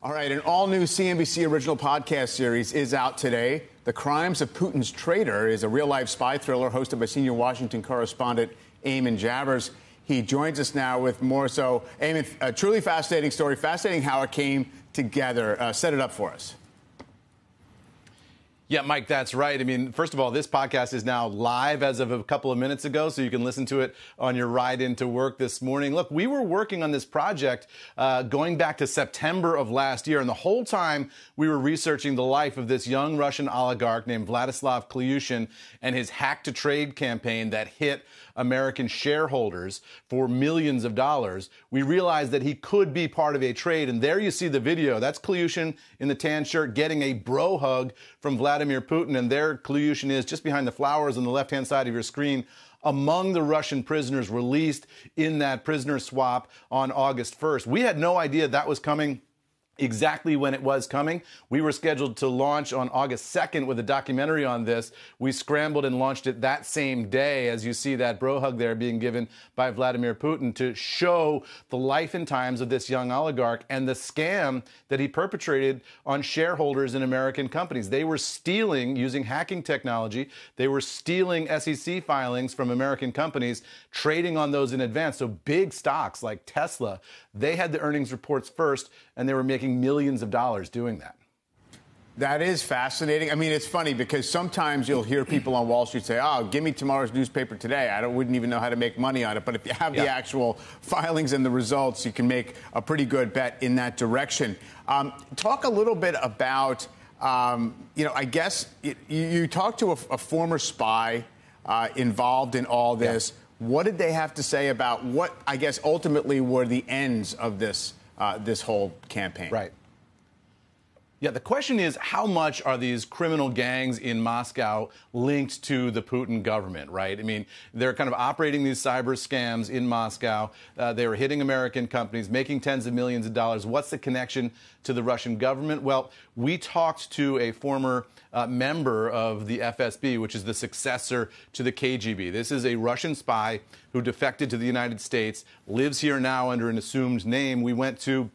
All right, an all-new CNBC original podcast series is out today. The Crimes of Putin's Traitor is a real-life spy thriller hosted by senior Washington correspondent Eamon Javers. He joins us now with more. So, Eamon, a truly fascinating story, fascinating how it came together. Set it up for us. Yeah, Mike, that's right. I mean, first of all, this podcast is now live as of a couple of minutes ago, so you can listen to it on your ride into work this morning. Look, we were working on this project going back to September of last year, and the whole time we were researching the life of this young Russian oligarch named Vladislav Klyushin and his hack-to-trade campaign that hit American shareholders for millions of dollars. We realized that he could be part of a trade, and there you see the video. That's Klyushin in the tan shirt getting a bro hug from Vladimir Putin, and there Klyushin is just behind the flowers on the left-hand side of your screen, among the Russian prisoners released in that prisoner swap on August 1st. We had no idea that was coming exactly when it was coming. We were scheduled to launch on August 2nd with a documentary on this. We scrambled and launched it that same day, as you see that bro hug there being given by Vladimir Putin, to show the life and times of this young oligarch and the scam that he perpetrated on shareholders in American companies. They were stealing, using hacking technology, they were stealing SEC filings from American companies, trading on those in advance. So big stocks like Tesla, they had the earnings reports first, and they were making millions of dollars doing that. That is fascinating. I mean, it's funny because sometimes you'll hear people on Wall Street say, oh, give me tomorrow's newspaper today. Wouldn't even know how to make money on it. But if you have the actual filings and the results, you can make a pretty good bet in that direction. Talk a little bit about, I guess you talked to a former spy involved in all this. Yeah. What did they have to say about what, I guess, ultimately were the ends of this whole campaign? Right. Yeah, the question is, how much are these criminal gangs in Moscow linked to the Putin government, right? I mean, they're kind of operating these cyber scams in Moscow. They were hitting American companies, making tens of millions of dollars. What's the connection to the Russian government? Well, we talked to a former member of the FSB, which is the successor to the KGB. This is a Russian spy who defected to the United States, lives here now under an assumed name. We went to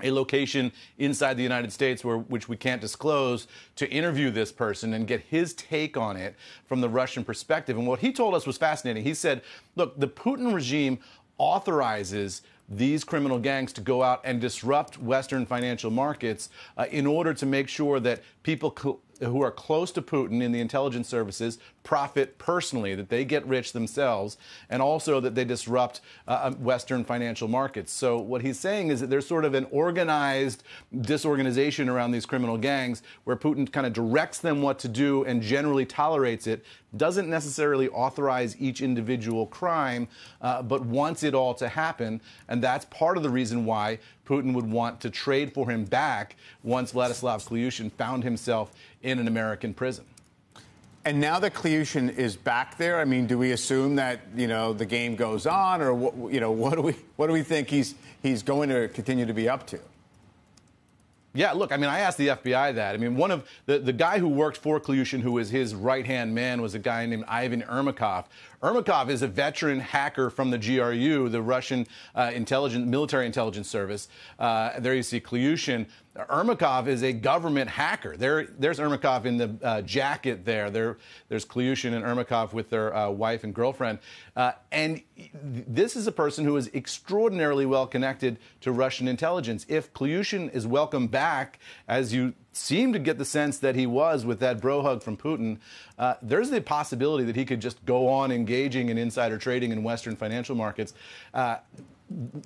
a location inside the United States which we can't disclose to interview this person and get his take on it from the Russian perspective. And what he told us was fascinating. He said, look, the Putin regime authorizes these criminal gangs to go out and disrupt Western financial markets in order to make sure that people who are close to Putin in the intelligence services profit personally, that they get rich themselves, and also that they disrupt Western financial markets. So what he's saying is that there's sort of an organized disorganization around these criminal gangs where Putin kind of directs them what to do and generally tolerates it, doesn't necessarily authorize each individual crime, but wants it all to happen. And that's part of the reason why Putin would want to trade for him back once Vladislav Klyushin found himself in an American prison. And now that Klyushin is back there, I mean, do we assume that, the game goes on, or what do we think he's going to continue to be up to? Yeah, look, I mean, I asked the FBI that. I mean, one of the guy who worked for Klyushin, who was his right-hand man, was a guy named Ivan Ermakov. Ermakov is a veteran hacker from the GRU, the Russian military intelligence service. There you see Klyushin. Ermakov is a government hacker. There's Ermakov in the jacket there. There's Klyushin and Ermakov with their wife and girlfriend. And this is a person who is extraordinarily well connected to Russian intelligence. If Klyushin is welcome back, as you seem to get the sense that he was with that bro hug from Putin, there's the possibility that he could just go on engaging in insider trading in Western financial markets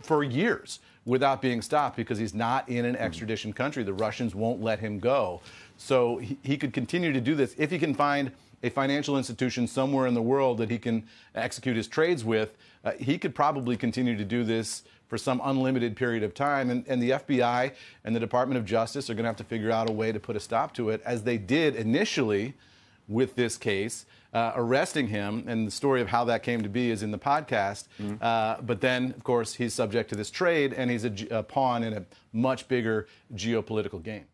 for years without being stopped, because he's not in an extradition country. The Russians won't let him go. So he could continue to do this if he can find a financial institution somewhere in the world that he can execute his trades with. He could probably continue to do this for some unlimited period of time. And the FBI and the Department of Justice are going to have to figure out a way to put a stop to it, as they did initially with this case, arresting him. And the story of how that came to be is in the podcast. But then, of course, he's subject to this trade, and he's a pawn in a much bigger geopolitical game.